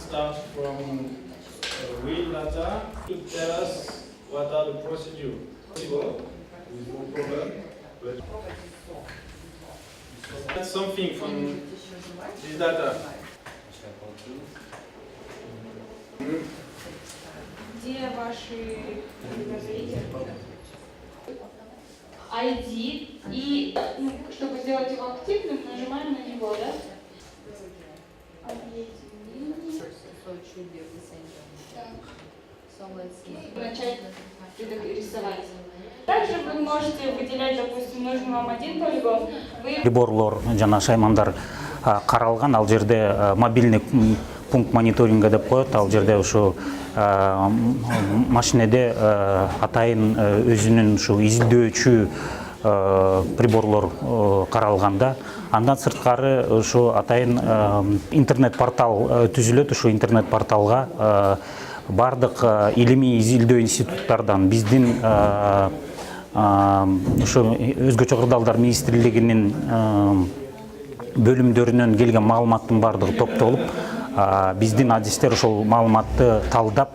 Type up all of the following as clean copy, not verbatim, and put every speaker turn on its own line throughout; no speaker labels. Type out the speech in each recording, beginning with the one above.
start from real data to tell us what are the procedure. Possible, with no problem. But that's something from this data.
Где ваши ID и чтобы сделать его активным, нажимаем на него, да? Начать рисовать. Также вы можете выделять, допустим, нужен вам один полигон.
Приборлор жана шаймандар каралган, ал жерде мобильный пункт мониторинга деп коет. Ал жерде ушу машинеде атайын өзүнүн ушу изилдөөчү приборлор каралганда, андан сырткары ушу атайын интернет портал түзүлөт. Ушу интернет порталга бардык илимий изилдөө институттардан, биздин ушу өзгөчө кырдаалдар министрлигинин бөлүмдөрүнөн келген маалыматтын бардыгы топтолуп, биздин адистер ошол маалыматты талдап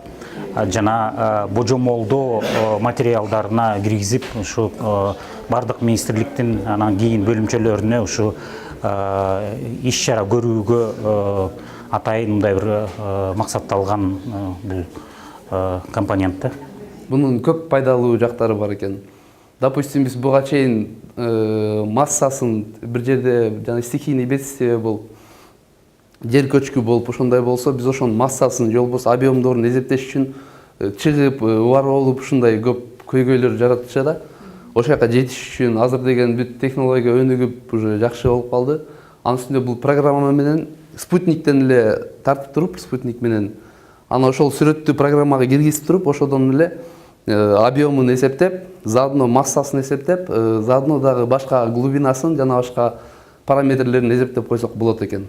жана божомолдоо материалдарына киргизип, ушу бардык министрликтин анан кийин бөлүмчөлөрүнө ушу иш-чара көрүүгө атайын мындай бир максатталган бул компонент.
Bunun көп пайдалуу жактары бар экен. Допустим, биз буга чейин массасын бир жерде жана стихийный бедствие болуп, жер көчкү болуп ошондой болсо, биз ошонун массасын же болбосо объемдорун эсептеш үчүн чыгып, убар болуп ушундай көп көйгөйлөр жаратчу да. Ошол жака жетиш үчүн азыр деген бүт технология өнүгүп, уже жакшы болуп калды. Анын үстүндө бул программа менен спутниктен эле тартып туруп, спутник менен аны ошол сүрөттү программага киргизип туруп, ошодон эле объемун эсептеп, заодно массасын эсептеп, заодно дагы башка глубинасын жана башка параметрлерин эсептеп койсок болот экен.